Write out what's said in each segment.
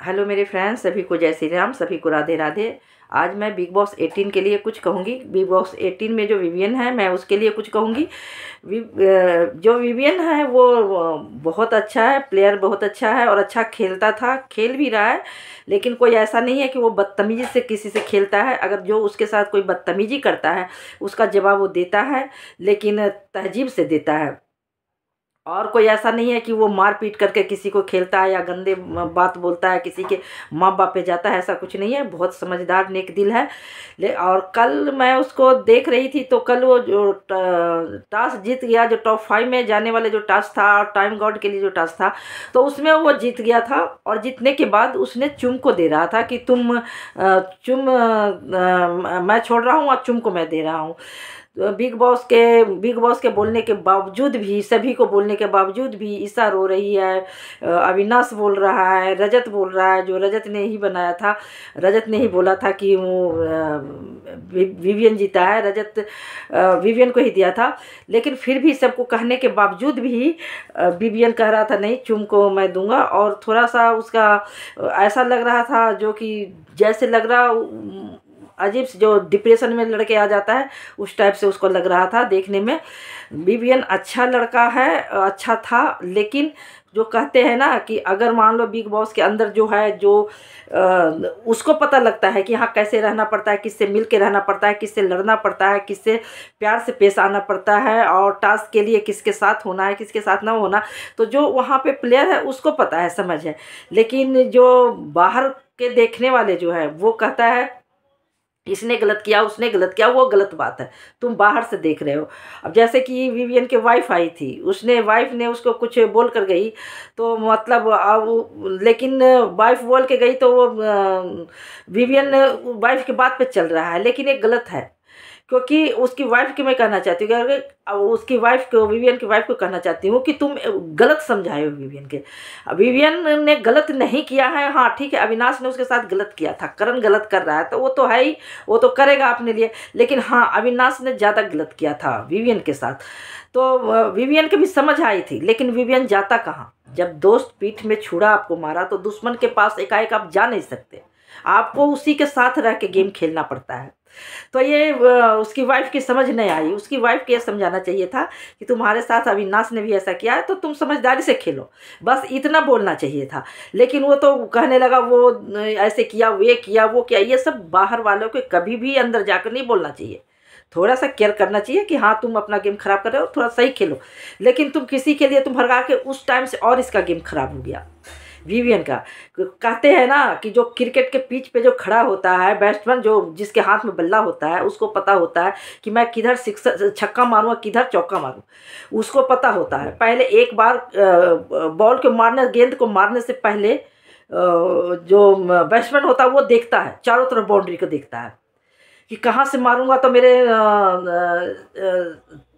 Hello मेरे friends, सभी को जय श्री राम, सभी को राधे राधे। आज मैं बिग बॉस 18 के लिए कुछ कहूँगी। बिग बॉस 18 में जो विवियन है, मैं उसके लिए कुछ कहूँगी। जो विवियन है वो बहुत अच्छा है, प्लेयर बहुत अच्छा है और अच्छा खेलता था, खेल भी रहा है। लेकिन कोई ऐसा नहीं है कि वो बदतमीज़ी से किसी से खेलता है। अगर जो उसके साथ कोई बदतमीज़ी करता है उसका जवाब वो देता है, लेकिन तहजीब से देता है। और कोई ऐसा नहीं है कि वो मार पीट करके किसी को खेलता है या गंदे बात बोलता है, किसी के माँ बाप पे जाता है, ऐसा कुछ नहीं है। बहुत समझदार नेक दिल है। और कल मैं उसको देख रही थी तो कल वो जो टास्क जीत गया, जो टॉप 5 में जाने वाले जो टास्क था और टाइम गॉड के लिए जो टास्क था, तो उसमें वो जीत गया था। और जीतने के बाद उसने चुम को दे रहा था कि तुम मैं छोड़ रहा हूँ और चुम को मैं दे रहा हूँ। तो बिग बॉस के बोलने के बावजूद भी, सभी को बोलने के बावजूद भी ईशा रो रही है, अविनाश बोल रहा है, रजत बोल रहा है, जो रजत ने ही बनाया था। रजत ने ही बोला था कि वो विवियन जीता है, रजत विवियन को ही दिया था। लेकिन फिर भी सबको कहने के बावजूद भी विवियन कह रहा था नहीं, चुम को मैं दूंगा। और थोड़ा सा उसका ऐसा लग रहा था, जो कि जैसे लग रहा अजीब से, जो डिप्रेशन में लड़के आ जाता है उस टाइप से उसको लग रहा था देखने में। विवियन अच्छा लड़का है, अच्छा था। लेकिन जो कहते हैं ना कि अगर मान लो बिग बॉस के अंदर जो है, जो उसको पता लगता है कि हाँ कैसे रहना पड़ता है, किससे मिल के रहना पड़ता है, किससे लड़ना पड़ता है, किससे प्यार से पेश आना पड़ता है, और टास्क के लिए किसके साथ होना है, किसके साथ ना होना। तो जो वहाँ पे प्लेयर है उसको पता है, समझ है। लेकिन जो बाहर के देखने वाले जो है वो कहता है इसने गलत किया, उसने गलत किया, वो गलत बात है। तुम बाहर से देख रहे हो। अब जैसे कि विवियन के वाइफ आई थी, उसने वाइफ ने उसको कुछ बोल कर गई, तो मतलब अब लेकिन वाइफ बोल के गई तो वो विवियन वाइफ की बात पे चल रहा है, लेकिन ये गलत है। क्योंकि उसकी वाइफ की मैं कहना चाहती हूँ कि अब उसकी वाइफ को, विवियन की वाइफ को कहना चाहती हूँ कि तुम गलत समझाए हो विवियन के। विवियन ने गलत नहीं किया है। हाँ ठीक है, अविनाश ने उसके साथ गलत किया था, करण गलत कर रहा है तो वो तो है ही, वो तो करेगा अपने लिए। लेकिन हाँ, अविनाश ने ज़्यादा गलत किया था विवियन के साथ। तो विवियन की भी समझ आई थी, लेकिन विवियन जाता कहाँ। जब दोस्त पीठ में छुरा आपको मारा तो दुश्मन के पास एकाएक आप जा नहीं सकते, आपको उसी के साथ रह के गेम खेलना पड़ता है। तो ये उसकी वाइफ की समझ नहीं आई। उसकी वाइफ को ये समझाना चाहिए था कि तुम्हारे साथ अविनाश ने भी ऐसा किया है तो तुम समझदारी से खेलो, बस इतना बोलना चाहिए था। लेकिन वो तो कहने लगा वो ऐसे किया, वो किया, वो किया। ये सब बाहर वालों के कभी भी अंदर जाकर नहीं बोलना चाहिए। थोड़ा सा केयर करना चाहिए कि हाँ तुम अपना गेम खराब कर रहे हो, थोड़ा सही खेलो। लेकिन तुम किसी के लिए तुम भड़का के उस टाइम से और इसका गेम खराब हो गया विवियन का। कहते हैं ना कि जो क्रिकेट के पिच पे जो खड़ा होता है बैट्समैन, जो जिसके हाथ में बल्ला होता है, उसको पता होता है कि मैं किधर छक्का मारूंगा, किधर चौका मारूं। उसको पता होता है। पहले एक बार बॉल के मारने, गेंद को मारने से पहले जो बैट्समैन होता है वो देखता है, चारों तरफ बाउंड्री को देखता है कि कहाँ से मारूंगा तो मेरे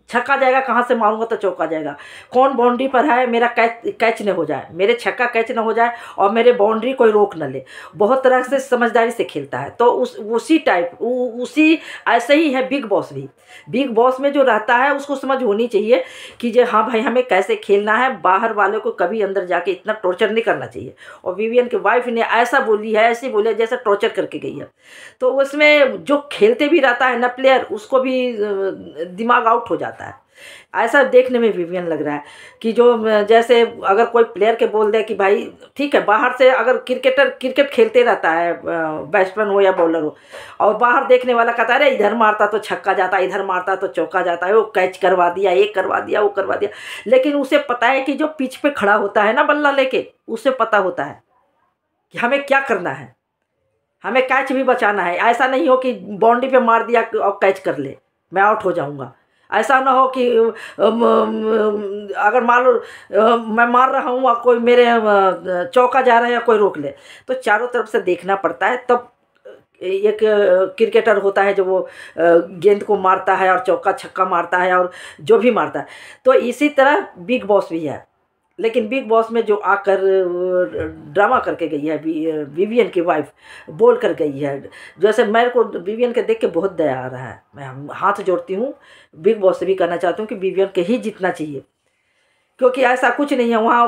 छक्का जाएगा, कहाँ से मारूंगा तो चौका जाएगा, कौन बाउंड्री पर है, मेरा कैच न हो जाए, मेरे छक्का कैच न हो जाए और मेरे बाउंड्री कोई रोक न ले। बहुत तरह से समझदारी से खेलता है। तो उसी टाइप उसी ऐसे ही है बिग बॉस भी। बिग बॉस में जो रहता है उसको समझ होनी चाहिए कि जो हाँ भाई हमें कैसे खेलना है। बाहर वालों को कभी अंदर जाके इतना टॉर्चर नहीं करना चाहिए। और विवियन की वाइफ ने ऐसा बोली है, ऐसी बोली है जैसे टॉर्चर करके गई है। तो उसमें जो खेलते भी रहता है ना प्लेयर, उसको भी दिमाग आउट हो जाता है। ऐसा देखने में विवियन लग रहा है कि जो जैसे अगर कोई प्लेयर के बोल दे कि भाई ठीक है, बाहर से अगर क्रिकेट खेलते रहता है, बैट्समैन हो या बॉलर हो, और बाहर देखने वाला कहता है अरे इधर मारता तो छक्का जाता, इधर मारता तो चौका जाता है, वो कैच करवा दिया, ये करवा दिया, वो करवा दिया। लेकिन उसे पता है कि जो पिच पे खड़ा होता है ना बल्ला लेके, उसे पता होता है कि हमें क्या करना है, हमें कैच भी बचाना है। ऐसा नहीं हो कि बाउंड्री पे मार दिया और कैच कर ले, मैं आउट हो जाऊंगा। ऐसा ना हो कि अगर मान लो मैं मार रहा हूँ और कोई मेरे चौका जा रहा है या कोई रोक ले। तो चारों तरफ से देखना पड़ता है। तब एक क्रिकेटर होता है जो वो गेंद को मारता है और चौका छक्का मारता है और जो भी मारता है। तो इसी तरह बिग बॉस भी है। लेकिन बिग बॉस में जो आकर ड्रामा करके गई है विवियन की वाइफ, बोल कर गई है, जैसे मेरे को विवियन के देख के बहुत दया आ रहा है। मैं हाथ जोड़ती हूँ, बिग बॉस से भी कहना चाहती हूँ कि विवियन के ही जीतना चाहिए। क्योंकि ऐसा कुछ नहीं है वहाँ,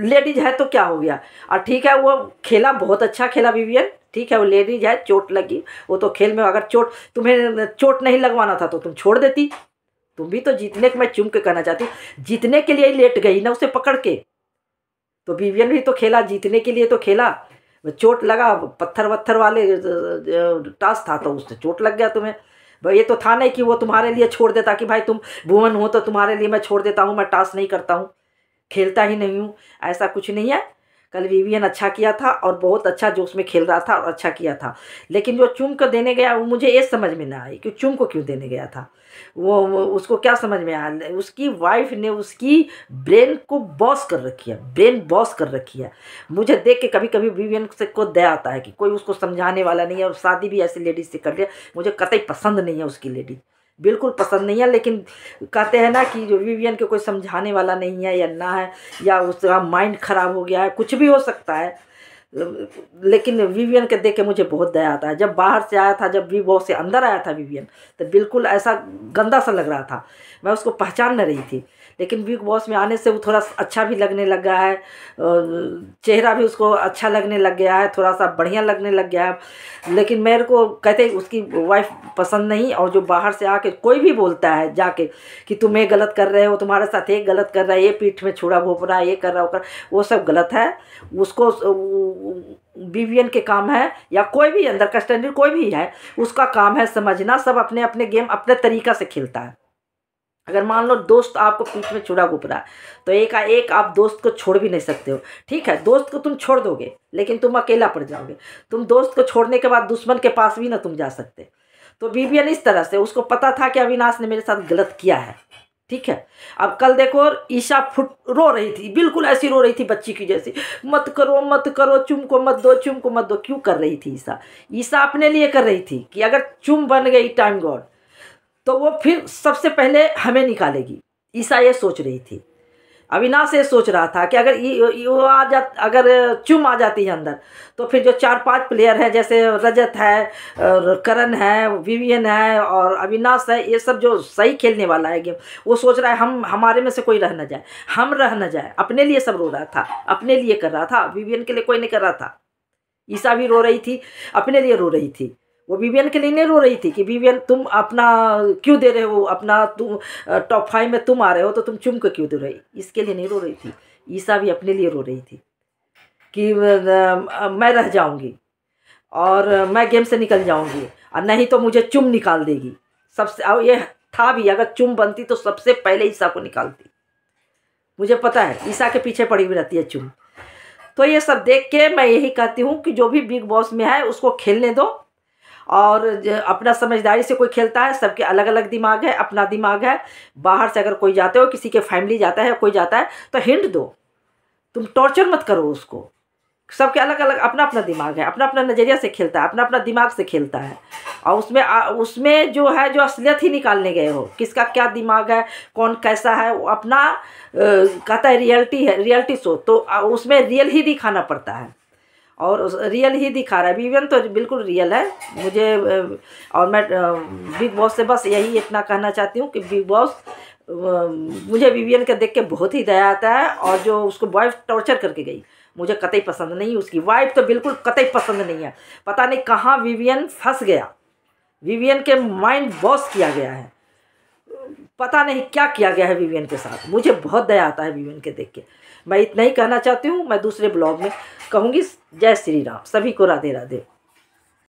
लेडीज है तो क्या हो गया। और ठीक है, वो खेला, बहुत अच्छा खेला विवियन, ठीक है, वो लेडीज है, चोट लगी, वो तो खेल में अगर तुम्हें चोट नहीं लगवाना था तो तुम छोड़ देती। तुम भी तो जीतने के, मैं चुम के कहना चाहती, जीतने के लिए ही लेट गई ना उसे पकड़ के। तो विवियन भी तो खेला, जीतने के लिए तो खेला। चोट लगा, पत्थर वत्थर वाले टास्क था तो उससे चोट लग गया तुम्हें। भाई ये तो था नहीं कि वो तुम्हारे लिए छोड़ देता कि भाई तुम भुवन हो तो तुम्हारे लिए मैं छोड़ देता हूँ, मैं टास्क नहीं करता हूँ, खेलता ही नहीं हूँ। ऐसा कुछ नहीं है। कल विवियन अच्छा किया था और बहुत अच्छा जो उसमें खेल रहा था और अच्छा किया था। लेकिन जो चुम को देने गया वो मुझे ये समझ में ना आई कि चुम को क्यों देने गया था। वो उसको क्या समझ में आया, उसकी वाइफ ने उसकी ब्रेन को बॉस कर रखी है, ब्रेन बॉस कर रखी है। मुझे देख के कभी कभी विवियन से को दया आता है कि कोई उसको समझाने वाला नहीं है, और शादी भी ऐसी लेडीज से कर लिया। मुझे कतई पसंद नहीं है उसकी लेडी, बिल्कुल पसंद नहीं है। लेकिन कहते हैं ना कि जो विवियन के कोई समझाने वाला नहीं है या ना है, या उसका माइंड खराब हो गया है, कुछ भी हो सकता है। लेकिन विवियन के देख के मुझे बहुत दया आता है। जब बाहर से आया था, जब बिग बॉस से अंदर आया था विवियन, तो बिल्कुल ऐसा गंदा सा लग रहा था, मैं उसको पहचान न रही थी। लेकिन बिग बॉस में आने से वो थोड़ा अच्छा भी लगने लग गया है, चेहरा भी उसको अच्छा लगने लग गया है, थोड़ा सा बढ़िया लगने लग गया है। लेकिन मेरे को कहते उसकी वाइफ पसंद नहीं। और जो बाहर से आके कोई भी बोलता है जाके कि तुम ये गलत कर रहे हो, तुम्हारे साथ ये गलत कर रहा है, ये पीठ में छुरा भोंक रहा है, ये कर रहा है, वो सब गलत है। उसको विवियन के काम है, या कोई भी अंदर का स्टैंडर्ड कोई भी है, उसका काम है समझना। सब अपने अपने गेम अपने तरीका से खेलता है। अगर मान लो दोस्त आपको पीठ में छुरा घुप रहा है तो एक आप दोस्त को छोड़ भी नहीं सकते हो। ठीक है, दोस्त को तुम छोड़ दोगे लेकिन तुम अकेला पड़ जाओगे। तुम दोस्त को छोड़ने के बाद दुश्मन के पास भी ना तुम जा सकते। तो विवियन इस तरह से, उसको पता था कि अविनाश ने मेरे साथ गलत किया है। ठीक है, अब कल देखो ईशा रो रही थी, बिल्कुल ऐसी रो रही थी बच्ची की जैसी, मत करो मत करो, चुम को मत दो, चुम को मत दो। क्यों कर रही थी ईशा? ईशा अपने लिए कर रही थी कि अगर चुम बन गई टाइम गॉड तो वो फिर सबसे पहले हमें निकालेगी। ईशा ये सोच रही थी। अविनाश ये सोच रहा था कि अगर अगर चुम आ जाती है अंदर तो फिर जो 4-5 प्लेयर हैं, जैसे रजत है, करण है, विवियन है और अविनाश है, ये सब जो सही खेलने वाला है गेम, वो सोच रहा है हमारे में से कोई रह न जाए, हम रह न जाए। अपने लिए सब रो रहा था, अपने लिए कर रहा था, विवियन के लिए कोई नहीं कर रहा था। ईशा भी रो रही थी, अपने लिए रो रही थी। वो विवियन के लिए नहीं रो रही थी कि विवियन तुम अपना क्यों दे रहे हो, अपना तुम टॉप 5 में तुम आ रहे हो तो तुम चुम को क्यों दे रही, इसके लिए नहीं रो रही थी। ईशा भी अपने लिए रो रही थी कि मैं रह जाऊंगी और मैं गेम से निकल जाऊंगी और नहीं तो मुझे चुम निकाल देगी सबसे। और ये था भी, अगर चुम बनती तो सबसे पहले ईशा को निकालती। मुझे पता है ईशा के पीछे पड़ी हुई रहती है चुम। तो ये सब देख के मैं यही कहती हूँ कि जो भी बिग बॉस में है उसको खेलने दो, और अपना समझदारी से कोई खेलता है। सबके अलग अलग दिमाग है, अपना दिमाग है। बाहर से अगर कोई जाते हो, किसी के फैमिली जाता है, कोई जाता है तो हिंट दो, तुम टॉर्चर मत करो उसको। सबके अलग अलग अपना अपना दिमाग है, अपना अपना नज़रिया से खेलता है, अपना अपना दिमाग से खेलता है। और उसमें जो है, जो असलियत ही निकालने गए हो, किसका क्या दिमाग है, कौन कैसा है, वो अपना कहता है रियलिटी है, रियलिटी शो, तो उसमें रियल ही दिखाना पड़ता है और रियल ही दिखा रहा है। विवियन तो बिल्कुल रियल है। मुझे और मैं बिग बॉस से बस यही इतना कहना चाहती हूँ कि बिग बॉस, मुझे विवियन के देख के बहुत ही दया आता है। और जो उसको वाइफ टॉर्चर करके गई, मुझे कतई पसंद नहीं। उसकी वाइफ तो बिल्कुल कतई पसंद नहीं है। पता नहीं कहाँ विवियन फंस गया, विवियन के माइंड वॉश किया गया है, पता नहीं क्या किया गया है विवियन के साथ। मुझे बहुत दया आता है विवियन के देख के। मैं इतना ही कहना चाहती हूँ। मैं दूसरे ब्लॉग में कहूँगी। जय श्री राम, सभी को राधे राधे।